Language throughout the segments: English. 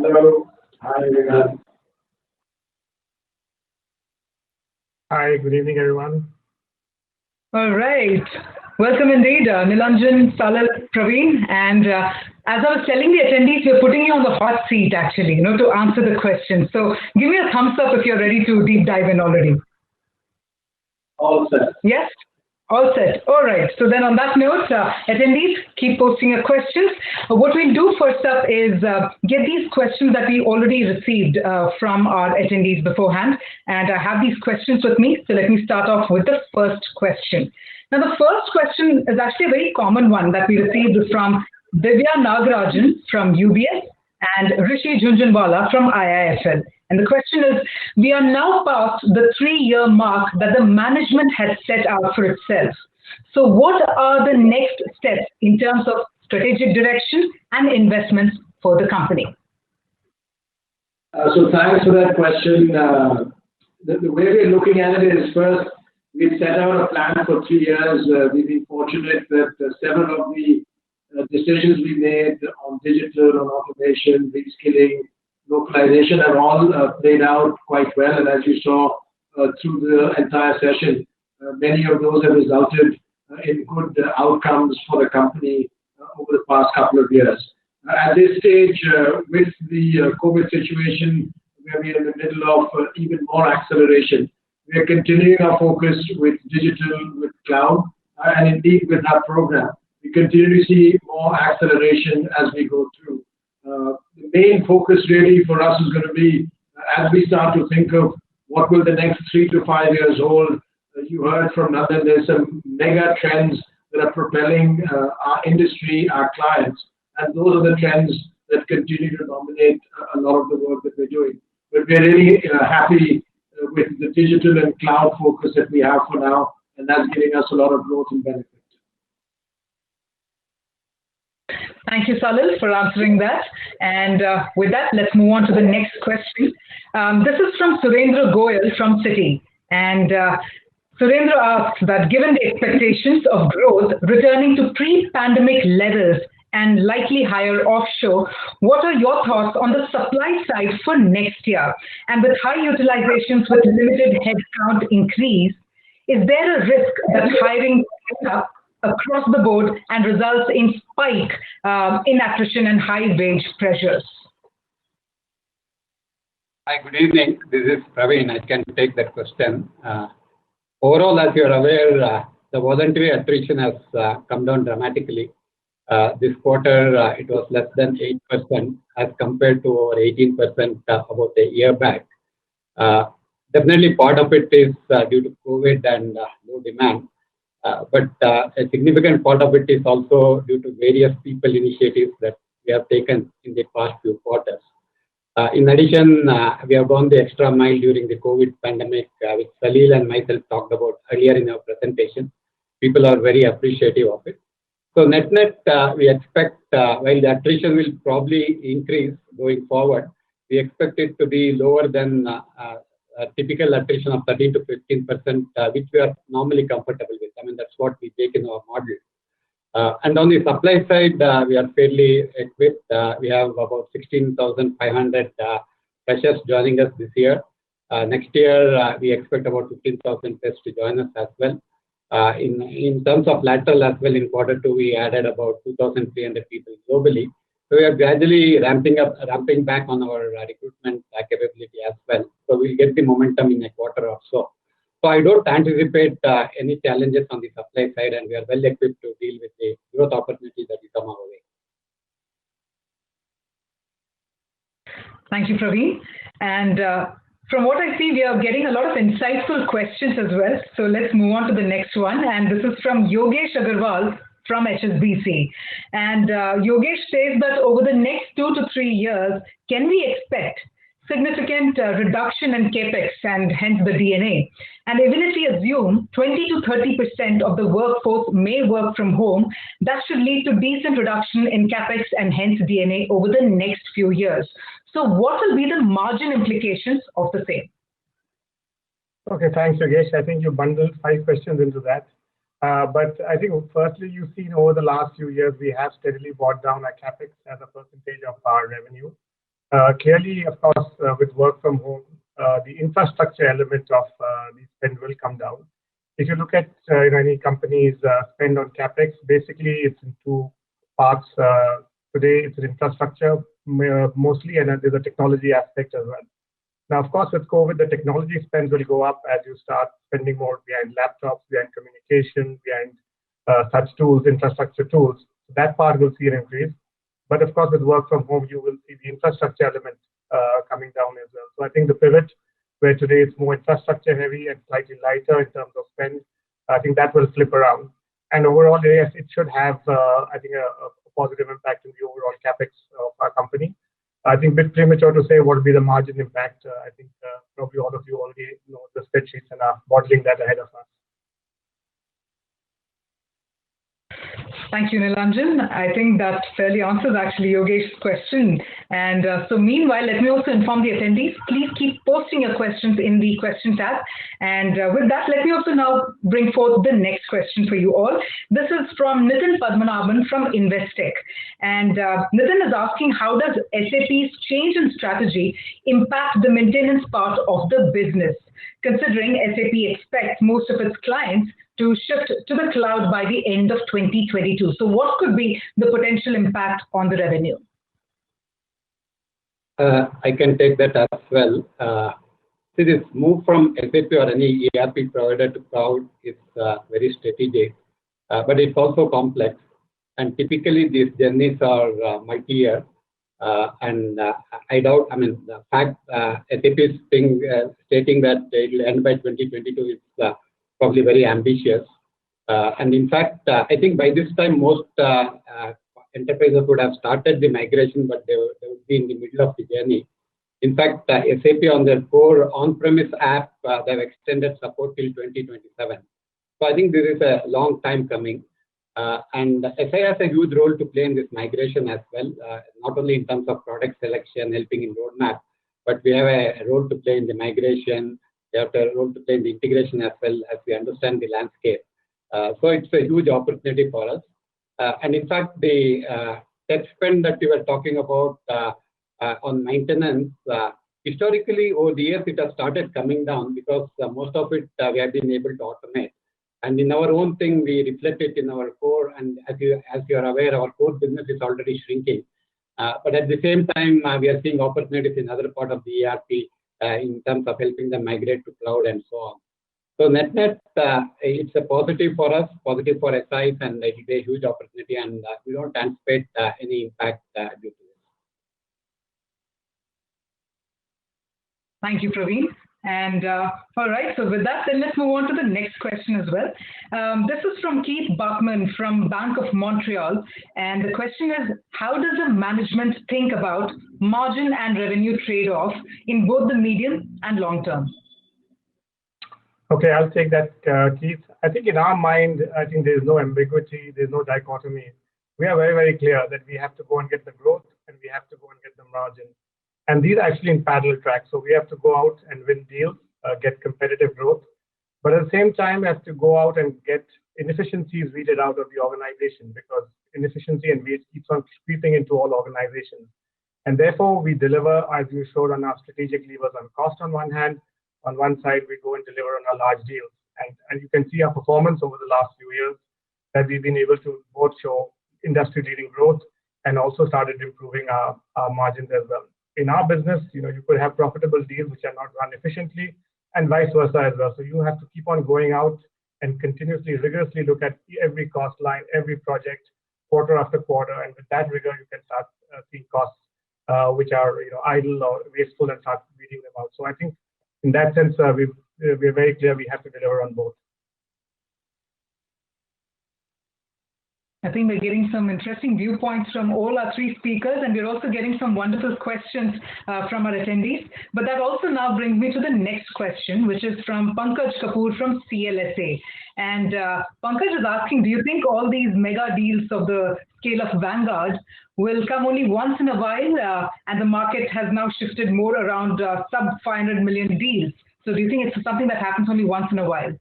Hello. Hi, everyone. Hi, good evening, everyone. All right. Welcome indeed, Nilanjan, Salil, Pravin. And as I was telling the attendees, we're putting you on the hot seat, actually, to answer the questions. So give me a thumbs up if you're ready to deep dive in already. All set. Yes? All set. All right. So then on that note, attendees, keep posting your questions. What we'll do first up is get these questions that we already received from our attendees beforehand. And I have these questions with me. So let me start off with the first question. Now, the first question is actually a very common one that we received from Divya Nagarajan from UBS and Rishi Jhunjhunwala from IIFL. And the question is, we are now past the 3-year mark that the management had set out for itself. So what are the next steps in terms of strategic direction and investments for the company? So thanks for that question. The way we're looking at it is first, we've set out a plan for 3 years. We've been fortunate that several of the decisions we made on digital, on automation, reskilling, localization have all played out quite well. And as you saw through the entire session, many of those have resulted in good outcomes for the company over the past couple of years. At this stage, with the COVID situation, where we are in the middle of even more acceleration, we are continuing our focus with digital, with cloud, and indeed with our program. We continue to see more acceleration as we go through. The main focus really for us is going to be, as we start to think of what will the next 3 to 5 years hold. You heard from Nandan, there's some mega trends that are propelling our industry, our clients, and those are the trends that continue to dominate a lot of the work that we're doing. But we're really happy with the digital and cloud focus that we have for now, and that's giving us a lot of growth and benefit. Thank you, Salil, for answering that. And with that, let's move on to the next question. This is from Surendra Goyal from Citi. And Surendra asks that given the expectations of growth returning to pre-pandemic levels and likely higher offshore, what are your thoughts on the supply side for next year? And with high utilizations with limited headcount increase, is there a risk that hiring picks up across the board and results in spike in attrition and high wage pressures? Hi, good evening. This is Pravin. I can take that question. Overall, as you're aware, the voluntary attrition has come down dramatically. This quarter, it was less than 8% as compared to over 18% about a year back. Definitely part of it is due to COVID and low demand. But a significant part of it is also due to various people initiatives that we have taken in the past few quarters. In addition, we have gone the extra mile during the COVID pandemic, which Salil and myself talked about earlier in our presentation. People are very appreciative of it. So net-net, we expect, while the attrition will probably increase going forward, we expect it to be lower than a typical attrition of 13 to 15%, which we are normally comfortable with. I mean, that's what we take in our model. And on the supply side, we are fairly equipped. We have about 16,500 freshers joining us this year. Next year, we expect about 15,000 freshers to join us as well. In terms of lateral as well, in Q2, we added about 2,300 people globally. So we are gradually ramping back on our recruitment capability as well. So we'll get the momentum in a quarter or so. So I don't anticipate any challenges on the supply side, and we are well equipped to deal with the growth opportunities that will come our way. Thank you, Pravin. And from what I see, we are getting a lot of insightful questions as well. So let's move on to the next one. And this is from Yogesh Agarwal from HSBC. And Yogesh says that over the next 2 to 3 years, can we expect significant reduction in capex and hence the DNA? And even if we assume 20 to 30% of the workforce may work from home, that should lead to decent reduction in capex and hence DNA over the next few years. So what will be the margin implications of the same? Okay, thanks, Yogesh. I think you bundled 5 questions into that. But I think firstly, you've seen over the last few years, we have steadily brought down our capex as a percentage of our revenue. Clearly, of course, with work from home, the infrastructure element of the spend will come down. If you look at any company's spend on capex, basically it's in two parts. Today, it's infrastructure mostly, and then there's a technology aspect as well. Now, of course, with COVID, the technology spends will go up as you start spending more behind laptops, behind communication, behind such tools, infrastructure tools. That part will see an increase. But of course, with work from home, you will see the infrastructure element coming down as well. So I think the pivot, where today it's more infrastructure heavy and slightly lighter in terms of spend, I think that will flip around. And overall, yes, it should have, I think, a positive impact in the overall capex of our company. I think a bit premature to say what will be the margin impact. I think probably all of you already know the spreadsheets and are modeling that ahead of us. Thank you, Nilanjan. I think that fairly answers actually Yogesh's question. And so meanwhile, let me also inform the attendees, please keep posting your questions in the question tab. And with that, let me also now bring forth the next question for you all. This is from Nitin Padmanabhan from Investec. And Nitin is asking, how does SAP's change in strategy impact the maintenance part of the business, considering SAP expects most of its clients to shift to the cloud by the end of 2022. So what could be the potential impact on the revenue? I can take that as well. See, this move from SAP or any ERP provider to cloud is very strategic, but it's also complex. And typically, these journeys are multi-year. And I doubt, the fact SAP is stating that it will end by 2022 is probably very ambitious. And in fact, I think by this time, most enterprises would have started the migration, but they would be in the middle of the journey. In fact, SAP on their core on-premise app, they've extended support till 2027. So I think this is a long time coming. And SI has a huge role to play in this migration as well, not only in terms of product selection, helping in roadmap, but we have a role to play in the migration. We have a role to play in the integration as well as we understand the landscape. So it's a huge opportunity for us. And in fact, the tech spend that you were talking about on maintenance, historically over the years, it has started coming down because most of it we have been able to automate. And in our own thing, we reflect it in our core. And as you are aware, our core business is already shrinking. But at the same time, we are seeing opportunities in other part of the ERP in terms of helping them migrate to cloud and so on. So net-net, it's a positive for us, positive for SIs, and it will be a huge opportunity. And we don't anticipate any impact due to this. Thank you, Pravin. And all right, so with that, then let's move on to the next question as well. This is from Keith Bachman from Bank of Montreal. And the question is, how does the management think about margin and revenue trade-off in both the medium and long term? Okay, I'll take that, Keith. I think in our mind, I think there's no ambiguity, there's no dichotomy. We are very, very clear that we have to go and get the growth and we have to go and get the margin. And these are actually in parallel tracks. So we have to go out and win deals, get competitive growth. But at the same time, we have to go out and get inefficiencies weeded out of the organization, because inefficiency and waste keeps on creeping into all organizations. And therefore, we deliver, as you showed on our strategic levers on cost on one hand. On one side, we go and deliver on our large deals. And you can see our performance over the last few years that we've been able to both show industry-leading growth and also started improving our margins as well. In our business, you could have profitable deals which are not run efficiently, and vice versa as well. So you have to keep on going out and continuously, rigorously look at every cost line, every project, quarter after quarter, and with that rigor, you can start seeing costs which are idle or wasteful and start weeding them out. So I think in that sense, we're very clear we have to deliver on both. I think we're getting some interesting viewpoints from all our three speakers, and we're also getting some wonderful questions from our attendees. But that also now brings me to the next question, which is from Pankaj Kapoor from CLSA. And Pankaj is asking, do you think all these mega deals of the scale of Vanguard will come only once in a while, and the market has now shifted more around sub 500 million deals? So do you think it's something that happens only once in a while?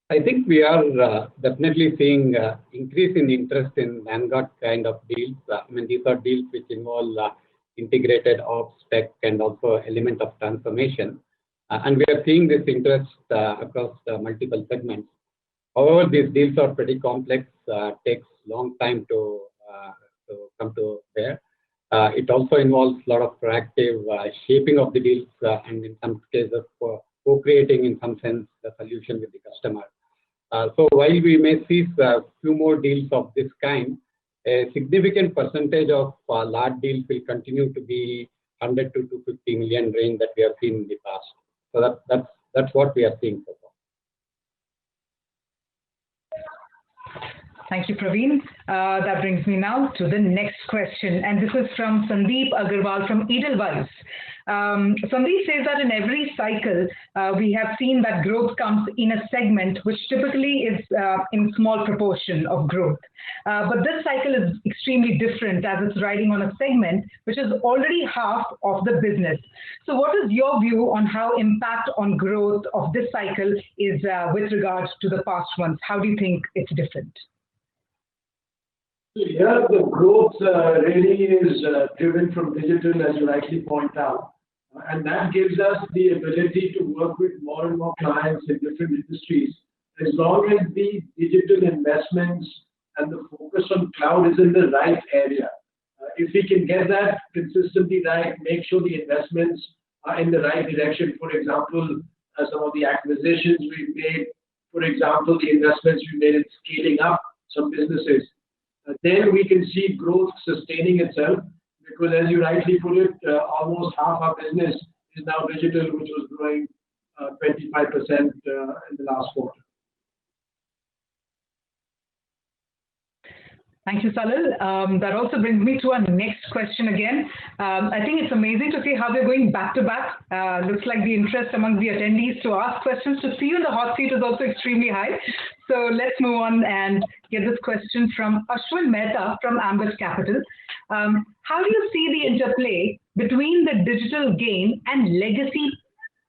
I think we are definitely seeing increase in interest in Vanguard kind of deals. These are deals which involve integrated ops tech and also element of transformation. And we are seeing this interest across multiple segments. However, these deals are pretty complex, takes long time to come to bear. It also involves a lot of proactive shaping of the deals and in some cases co-creating in some sense the solution with the customer. So while we may see a few more deals of this kind, a significant percentage of large deals will continue to be 100 to 250 million range that we have seen in the past. So that's what we are seeing so far. Thank you, Pravin. That brings me now to the next question. And this is from Sandeep Agarwal from Edelweiss. Sandeep says that in every cycle, we have seen that growth comes in a segment which typically is in small proportion of growth. But this cycle is extremely different as it's riding on a segment which is already half of the business. So what is your view on how impact on growth of this cycle is with regards to the past ones? How do you think it's different? Here, the growth really is driven from digital, as you rightly point out. And that gives us the ability to work with more and more clients in different industries. As long as the digital investments and the focus on cloud is in the right area. If we can get that consistently right, make sure the investments are in the right direction. For example, some of the acquisitions we've made, for example, the investments we made in scaling up some businesses. Then we can see growth sustaining itself because, as you rightly put it, almost half our business is now digital, which was growing 25% in the last quarter. Thank you, Salil. That also brings me to our next question again. I think it's amazing to see how they're going back to back. Looks like the interest among the attendees to ask questions to see you in the hot seat is also extremely high. So let's move on and get this question from Ashwin Mehta from Ambit Capital. How do you see the interplay between the digital gain and legacy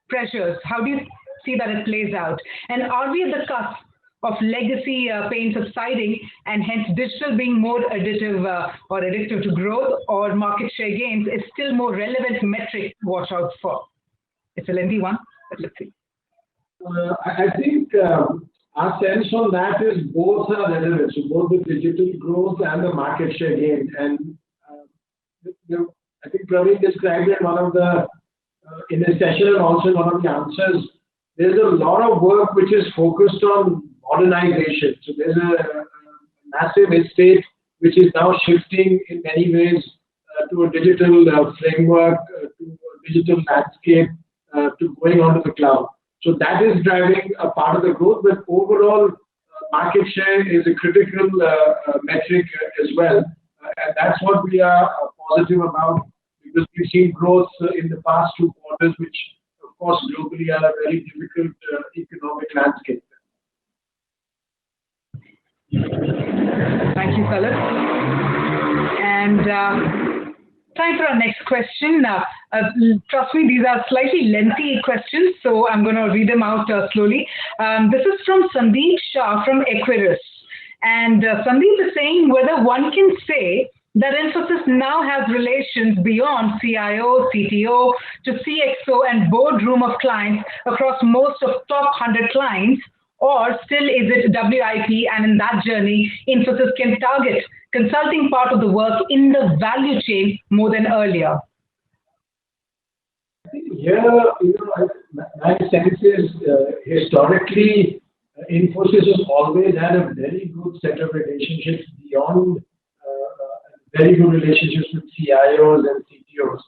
pressures? How do you see that it plays out? And are we at the cusp of legacy pain subsiding and hence digital being more additive or addictive to growth, or market share gains is still more relevant metric to watch out for? It's a lengthy one, but let's see. I think our sense on that is both are relevant, so both the digital growth and the market share gain. And I think Pravin described it one of the in the session and also in one of the answers. There's a lot of work which is focused on modernization. So there's a massive estate which is now shifting in many ways to a digital framework, to a digital landscape, to going onto the cloud. So that is driving a part of the growth, but overall market share is a critical metric as well. And that's what we are positive about because we've seen growth in the past 2 quarters, which of course globally are a very difficult economic landscape. Thank you, Salil. And time for our next question. Trust me, these are slightly lengthy questions, so I'm going to read them out slowly. This is from Sandeep Shah from Equirus. And Sandeep is saying whether one can say that Infosys now has relations beyond CIO, CTO to CXO and boardroom of clients across most of top 100 clients, or still is it WIP, and in that journey, Infosys can target consulting part of the work in the value chain more than earlier? Here, my sense is historically, Infosys has always had a very good set of relationships beyond very good relationships with CIOs and CTOs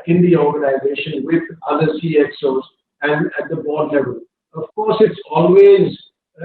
in the organization with other CXOs and at the board level. Of course, it's always,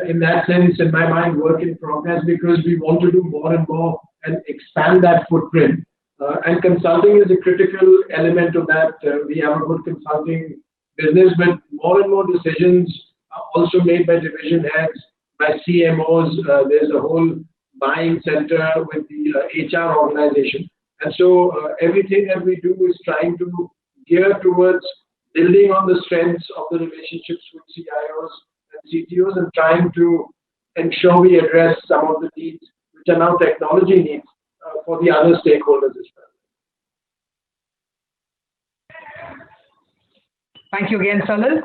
in that sense, in my mind, work in progress because we want to do more and more and expand that footprint. And consulting is a critical element of that. We have a good consulting business, but more and more decisions are also made by division heads, by CMOs. There's a whole buying center with the HR organization. And so everything that we do is trying to gear towards building on the strengths of the relationships with CIOs and CTOs and trying to ensure we address some of the needs which are now technology needs for the other stakeholders as well. Thank you again, Salil.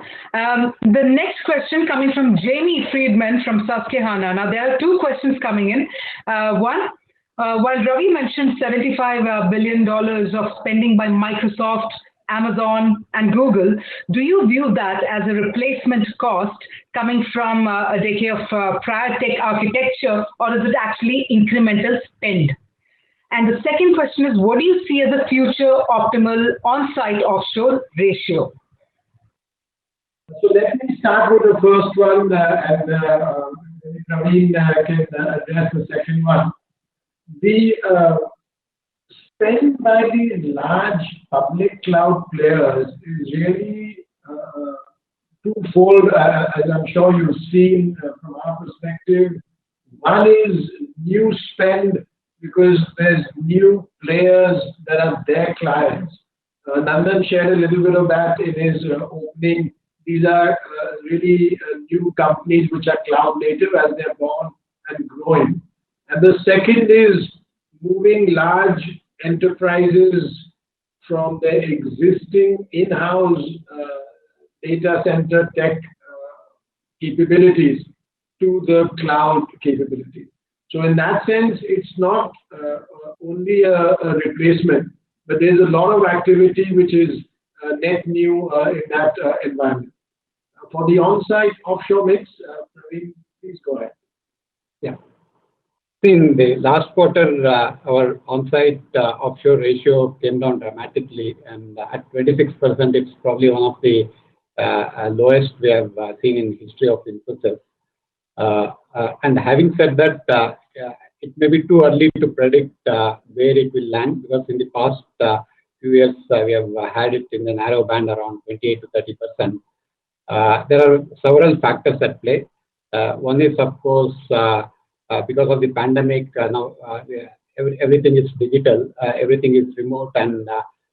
The next question coming from Jamie Friedman from Susquehanna. Now, there are two questions coming in. One, while Ravi mentioned $75 billion of spending by Microsoft, Amazon, and Google, do you view that as a replacement cost coming from a decade of prior tech architecture, or is it actually incremental spend? And the second question is, what do you see as a future optimal on-site offshore ratio? So let me start with the first one, and Pravin can address the second one. The spend by the large public cloud players is really twofold, as I'm sure you've seen from our perspective. One is new spend because there's new players that are their clients. Nandan shared a little bit of that in his opening. These are really new companies which are cloud native as they're born and growing. And the second is moving large enterprises from their existing in-house data center tech capabilities to the cloud capability. So in that sense, it's not only a replacement, but there's a lot of activity which is net new in that environment. For the on-site offshore mix, Pravin, please go ahead. Yeah. In the last quarter, our on-site offshore ratio came down dramatically, and at 26%, it's probably one of the lowest we have seen in the history of Infosys. And having said that, it may be too early to predict where it will land, because in the past few years, we have had it in the narrow band around 28 to 30%. There are several factors at play. One is, of course, because of the pandemic, now everything is digital, everything is remote, and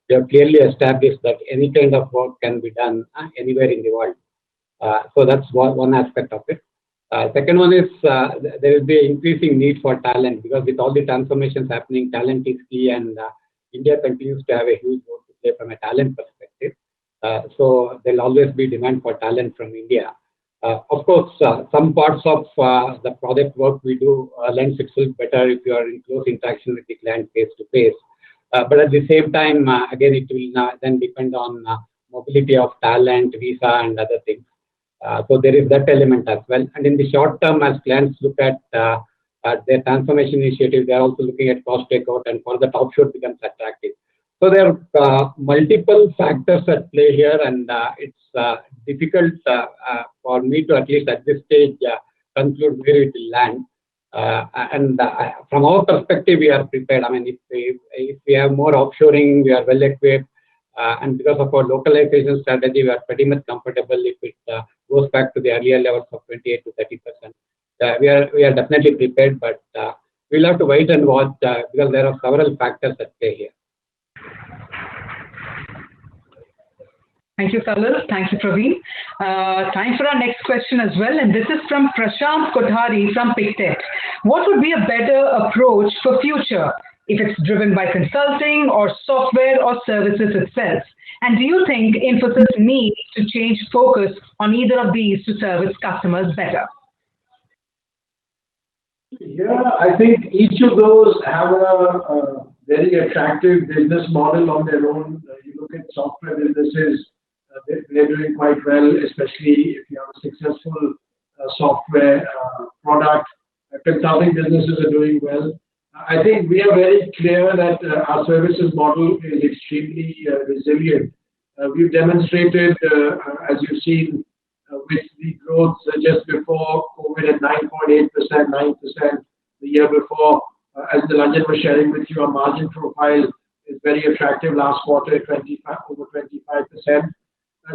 we have clearly established that any kind of work can be done anywhere in the world. So that's one aspect of it. Second one is there will be an increasing need for talent, because with all the transformations happening, talent is key, and India continues to have a huge role to play from a talent perspective. So there'll always be demand for talent from India. Of course, some parts of the project work we do lends itself better if you are in close interaction with the client face to face. But at the same time, again, it will then depend on mobility of talent, visa, and other things. So there is that element as well. And in the short term, as clients look at their transformation initiative, they are also looking at cost takeout, and for that, offshore becomes attractive. So there are multiple factors at play here, and it's difficult for me to, at least at this stage, conclude where it will land. And from our perspective, we are prepared. I mean, if we have more offshoring, we are well equipped, and because of our localization strategy, we are pretty much comfortable if it goes back to the earlier levels of 28 to 30%. We are definitely prepared, but we'll have to wait and watch because there are several factors at play here. Thank you, Salil. Thank you, Pravin. Time for our next question as well, and this is from Prashant Kothari from Pictet. What would be a better approach for future, if it's driven by consulting or software or services itself? And do you think Infosys needs to change focus on either of these to service customers better? Yeah, I think each of those have a very attractive business model on their own. You look at software businesses, they're doing quite well, especially if you have a successful software product. Consulting businesses are doing well. I think we are very clear that our services model is extremely resilient. We've demonstrated, as you've seen, with the growth just before COVID at 9.8%, 9% the year before. As Nilanjan was sharing with you, our margin profile is very attractive last quarter at over 25%.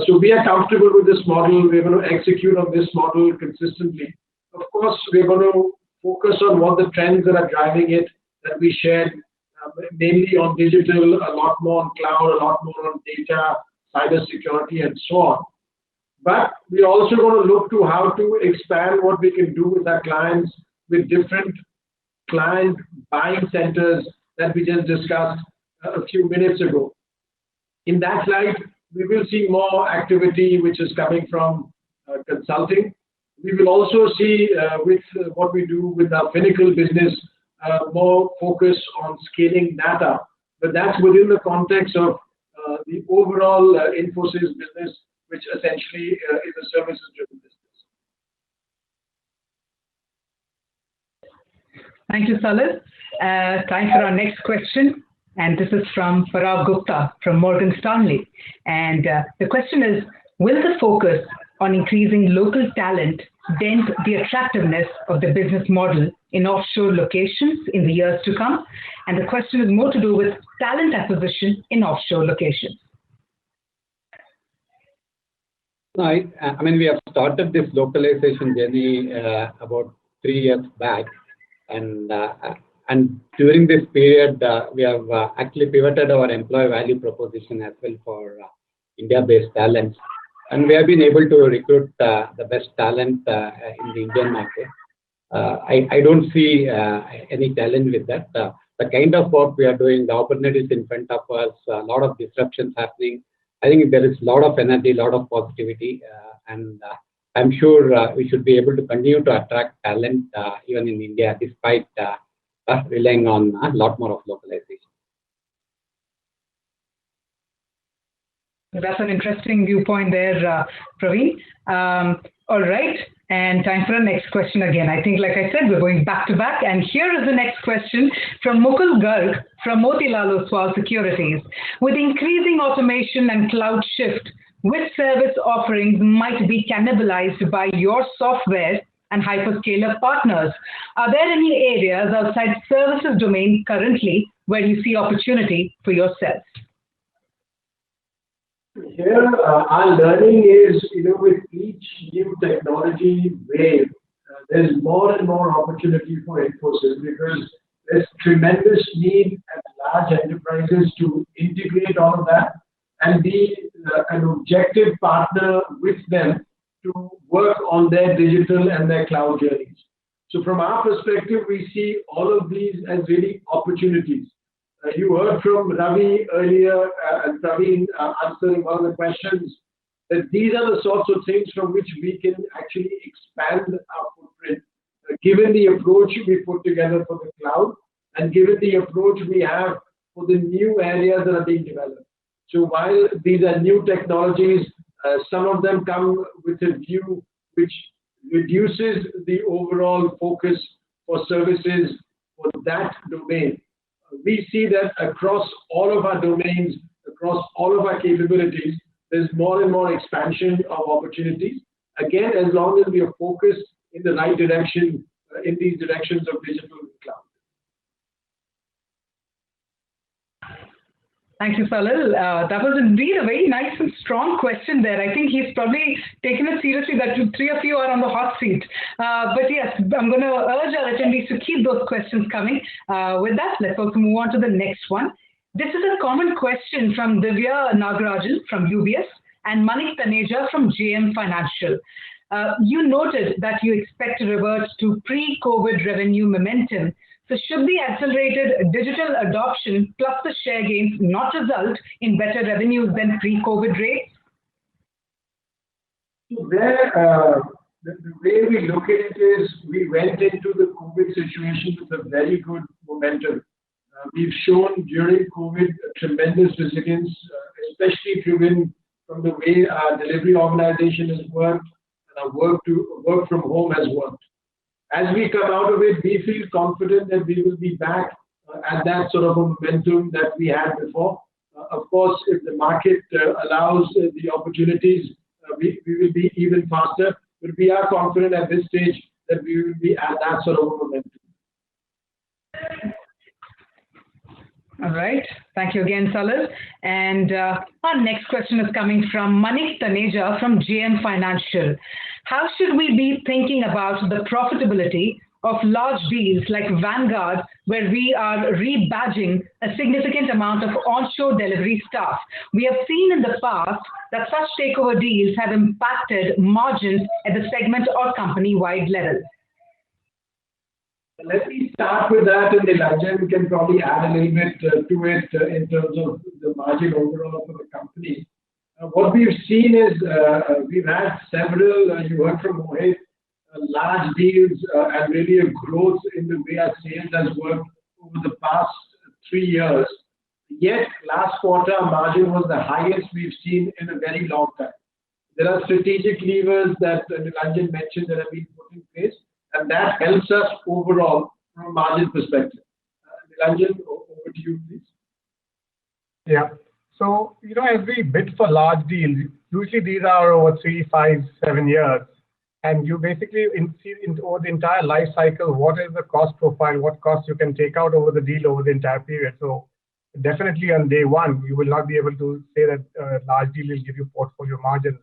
So we are comfortable with this model. We're going to execute on this model consistently. Of course, we're going to focus on what the trends that are driving it that we shared, mainly on digital, a lot more on cloud, a lot more on data, cyber security, and so on. But we're also going to look to how to expand what we can do with our clients with different client buying centers that we just discussed a few minutes ago. In that light, we will see more activity which is coming from consulting. We will also see with what we do with our Finacle business, more focus on scaling that up. But that's within the context of the overall Infosys business, which essentially is a services-driven business. Thank you, Salil. Time for our next question. And this is from Parag Gupta from Morgan Stanley. And the question is, will the focus on increasing local talent dent the attractiveness of the business model in offshore locations in the years to come? And the question is more to do with talent acquisition in offshore locations. I mean, we have started this localization journey about 3 years back. And during this period, we have actually pivoted our employee value proposition as well for India-based talents. And we have been able to recruit the best talent in the Indian market. I don't see any challenge with that. The kind of work we are doing, the opportunities in front of us, a lot of disruptions happening. I think there is a lot of energy, a lot of positivity, and I'm sure we should be able to continue to attract talent even in India, despite us relying on a lot more of localization. That's an interesting viewpoint there, Pravin. All right, and time for our next question again. I think, like I said, we're going back to back. And here is the next question from Mukul Garg from Motilal Oswal Securities. With increasing automation and cloud shift, which service offerings might be cannibalized by your software and hyperscaler partners? Are there any areas outside services domain currently where you see opportunity for yourself? Here, our learning is, with each new technology wave, there's more and more opportunity for Infosys because there's tremendous need at large enterprises to integrate all of that and be an objective partner with them to work on their digital and their cloud journeys. So from our perspective, we see all of these as really opportunities. You heard from Ravi earlier and Pravin answering one of the questions that these are the sorts of things from which we can actually expand our footprint, given the approach we put together for the cloud and given the approach we have for the new areas that are being developed. So while these are new technologies, some of them come with a view which reduces the overall focus for services for that domain. We see that across all of our domains, across all of our capabilities, there's more and more expansion of opportunities. Again, as long as we are focused in the right direction, in these directions of digital and cloud. Thank you, Salil. That was indeed a very nice and strong question there. I think he's probably taken it seriously that 3 of you are on the hot seat. But yes, I'm going to urge our attendees to keep those questions coming. With that, let's also move on to the next one. This is a common question from Divya Nagarajan from UBS and Manik Taneja from JM Financial. You noted that you expect to revert to pre-COVID revenue momentum. So should the accelerated digital adoption plus the share gains not result in better revenues than pre-COVID rates? The way we look at it is we went into the COVID situation with a very good momentum. We've shown during COVID a tremendous resilience, especially driven from the way our delivery organization has worked and our work from home has worked. As we come out of it, we feel confident that we will be back at that sort of a momentum that we had before. Of course, if the market allows the opportunities, we will be even faster. But we are confident at this stage that we will be at that sort of a momentum. All right. Thank you again, Salil. And our next question is coming from Manik Taneja from JM Financial. How should we be thinking about the profitability of large deals like Vanguard, where we are rebadging a significant amount of onshore delivery staff. We have seen in the past that such takeover deals have impacted margins at the segment or company-wide level. Let me start with that, and Nilanjan can probably add a little bit to it in terms of the margin overall for the company. What we've seen is we've had several, you heard from Mohit, large deals and really a growth in the way our sales has worked over the past 3 years. Yet last quarter, our margin was the highest we've seen in a very long time. There are strategic levers that Nilanjan mentioned that have been put in place, and that helps us overall from a margin perspective. Nilanjan, over to you, please. Yeah. So, as we bid for large deals, usually these are over 3, 5, 7 years. And you basically see over the entire life cycle, what is the cost profile, what costs you can take out over the deal over the entire period. So definitely on day one, you will not be able to say that large deal will give you portfolio margins.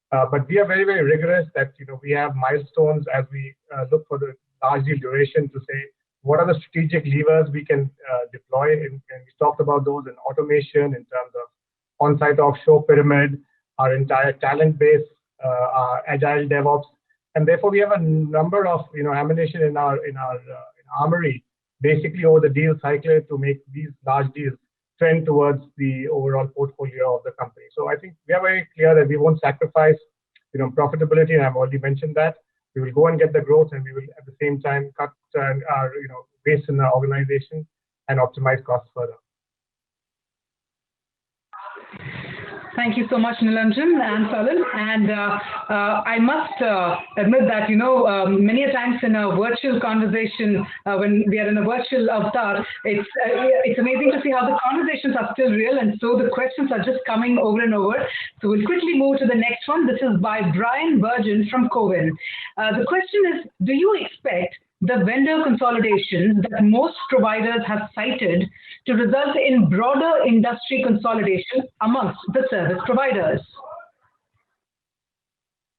But we are very, very rigorous that, we have milestones as we look for the large deal duration to say, what are the strategic levers we can deploy? And we talked about those in automation, in terms of on-site offshore pyramid, our entire talent base, our agile DevOps. And therefore, we have a number of, ammunition in our armory, basically over the deal cycle to make these large deals trend towards the overall portfolio of the company. So I think we are very clear that we won't sacrifice, profitability, and I've already mentioned that. We will go and get the growth, and we will at the same time cut our, waste in the organization and optimize costs further. Thank you so much, Nilanjan and Salil. And I must admit that, many a times in a virtual conversation, when we are in a virtual avatar, it's amazing to see how the conversations are still real, and so the questions are just coming over and over. So we'll quickly move to the next one. This is by Brian Burgeon from Cowen. The question is, do you expect the vendor consolidation that most providers have cited to result in broader industry consolidation amongst the service providers?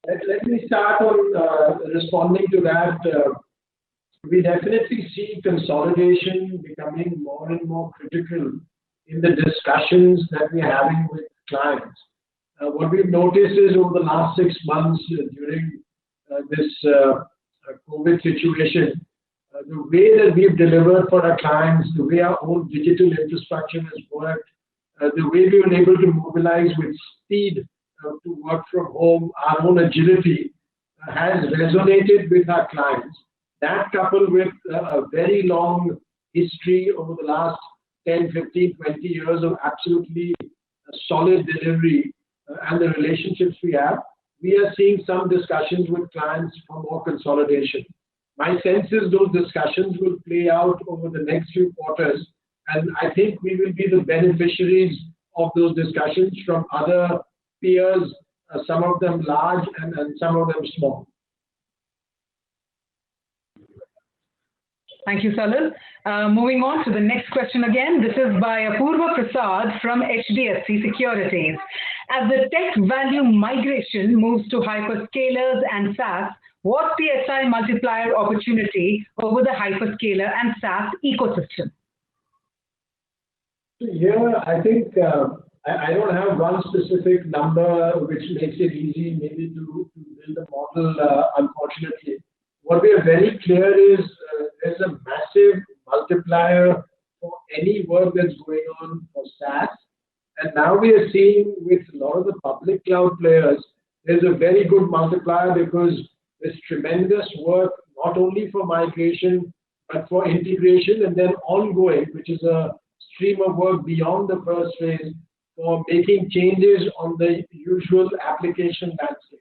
Let me start on responding to that. We definitely see consolidation becoming more and more critical in the discussions that we're having with clients. What we've noticed is over the last 6 months during this COVID situation, the way that we've delivered for our clients, the way our own digital infrastructure has worked, the way we were able to mobilize with speed to work from home, our own agility has resonated with our clients. That coupled with a very long history over the last 10, 15, 20 years of absolutely solid delivery and the relationships we have, we are seeing some discussions with clients for more consolidation. My sense is those discussions will play out over the next few quarters, and I think we will be the beneficiaries of those discussions from other peers, some of them large and some of them small. Thank you, Salil. Moving on to the next question again. This is by Apurva Prasad from HDFC Securities. As the tech value migration moves to hyperscalers and SaaS, what's the SI multiplier opportunity over the hyperscaler and SaaS ecosystem? Here, I think I don't have one specific number which makes it easy maybe to build a model, unfortunately. What we are very clear is there's a massive multiplier for any work that's going on for SaaS. And now we are seeing with a lot of the public cloud players, there's a very good multiplier because there's tremendous work, not only for migration, but for integration and then ongoing, which is a stream of work beyond the first phase for making changes on the usual application landscape.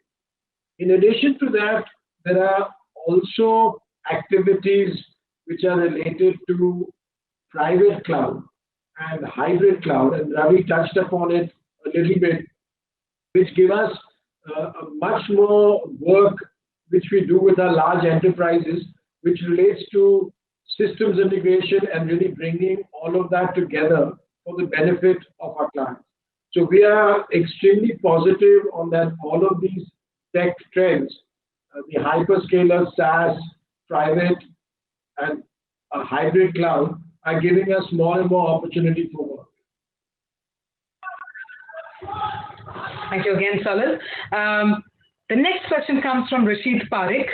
In addition to that, there are also activities which are related to private cloud and hybrid cloud, and Ravi touched upon it a little bit, which give us much more work which we do with our large enterprises, which relates to systems integration and really bringing all of that together for the benefit of our clients. So we are extremely positive on that all of these tech trends, the hyperscaler, SaaS, private, and a hybrid cloud are giving us more and more opportunity for work. Thank you again, Salil. The next question comes from Salil Parekh.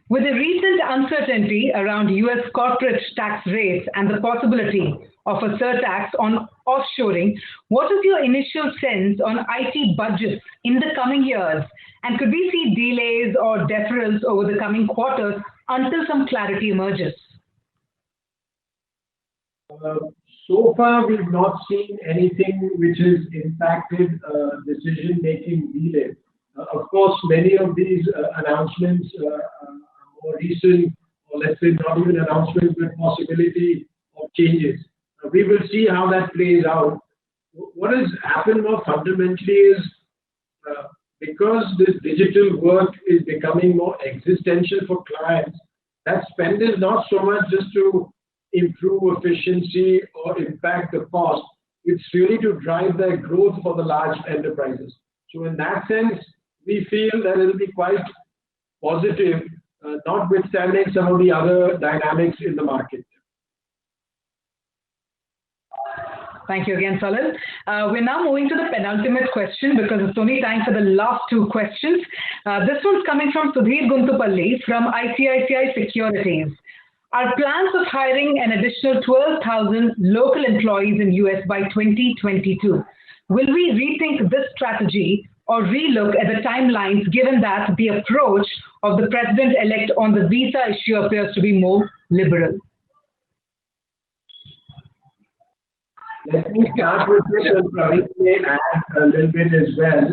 With the recent uncertainty around US corporate tax rates and the possibility of a surtax on offshoring, what is your initial sense on IT budgets in the coming years? And could we see delays or deferrals over the coming quarters until some clarity emerges? So far, we've not seen anything which has impacted decision-making delay. Of course, many of these announcements are more recent, or let's say not even announcements, but possibility of changes. We will see how that plays out. What has happened more fundamentally is because this digital work is becoming more existential for clients, that spend is not so much just to improve efficiency or impact the cost. It's really to drive their growth for the large enterprises. So in that sense, we feel that it will be quite positive, notwithstanding some of the other dynamics in the market. Thank you again, Salil. We're now moving to the penultimate question because it's only time for the last two questions. This one's coming from Sudhir Guntupalli from ICICI Securities. Our plans of hiring an additional 12,000 local employees in US by 2022. Will we rethink this strategy or relook at the timelines given that the approach of the president-elect on the visa issue appears to be more liberal? Let me start with this, and Pravin may add a little bit as well.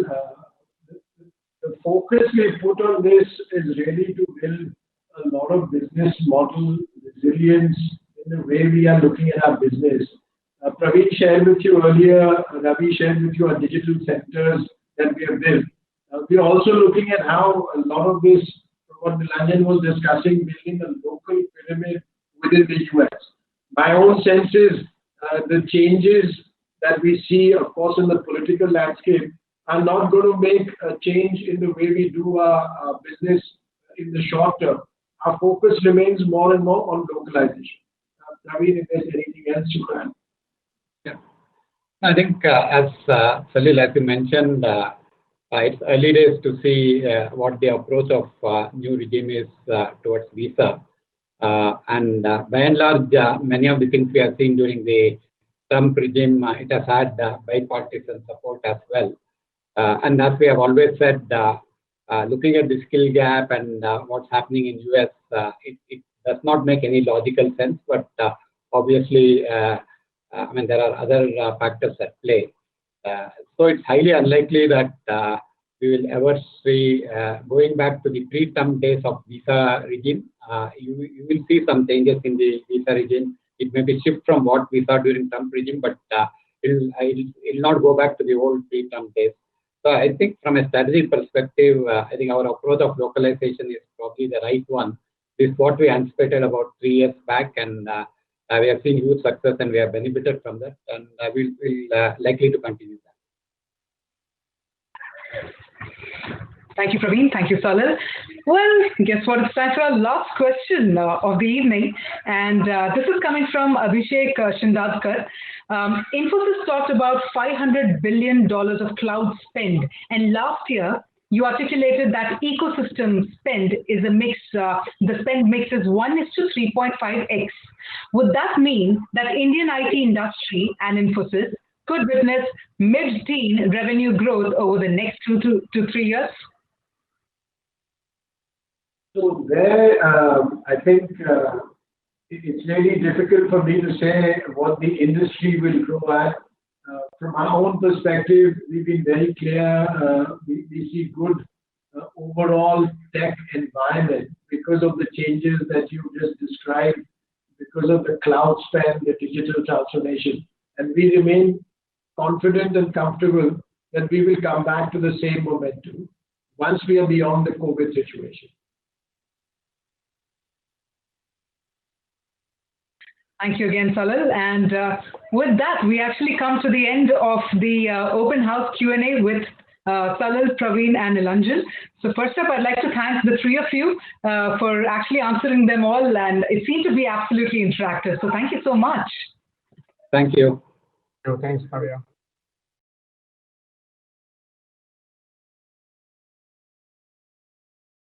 The focus we put on this is really to build a lot of business model resilience in the way we are looking at our business. Pravin shared with you earlier, Ravi shared with you our digital centers that we have built. We are also looking at how a lot of this, what Nilanjan was discussing, building a local pyramid within the US. My own sense is the changes that we see, of course, in the political landscape are not going to make a change in the way we do our business in the short term. Our focus remains more and more on localization. Pravin, if there's anything else you can. Yeah. I think as Salil, as you mentioned, it's early days to see what the approach of new regime is towards visa. And by and large, many of the things we have seen during the Trump regime, it has had bipartisan support as well. And as we have always said, looking at the skill gap and what's happening in US, it does not make any logical sense. But obviously, I mean, there are other factors at play. So it's highly unlikely that we will ever see going back to the pre-Trump days of visa regime. You will see some changes in the visa regime. It may be shift from what we saw during Trump regime, but it'll not go back to the old pre-Trump days. So I think from a strategy perspective, I think our approach of localization is probably the right one. This is what we anticipated about 3 years back, and we have seen huge success, and we have benefited from that, and we'll likely to continue that. Thank you, Pravin. Thank you, Salil. Well, guess what? It's time for our last question of the evening. And this is coming from Abhishek Shindadkar. Infosys talked about $500 billion of cloud spend. And last year, you articulated that ecosystem spend is a mix, the spend mix is 1:3.5x. Would that mean that Indian IT industry and Infosys could witness mid-teen revenue growth over the next 2 to 3 years? So there, I think it's really difficult for me to say what the industry will grow at. From our own perspective, we've been very clear. We see good overall tech environment because of the changes that you just described, because of the cloud spend, the digital transformation. And we remain confident and comfortable that we will come back to the same momentum once we are beyond the COVID situation. Thank you again, Salil. And with that, we actually come to the end of the open house Q&A with Salil, Pravin, and Nilanjan. So first up, I'd like to thank the three of you for actually answering them all, and it seemed to be absolutely interactive. So thank you so much. Thank you. Thanks, Maria.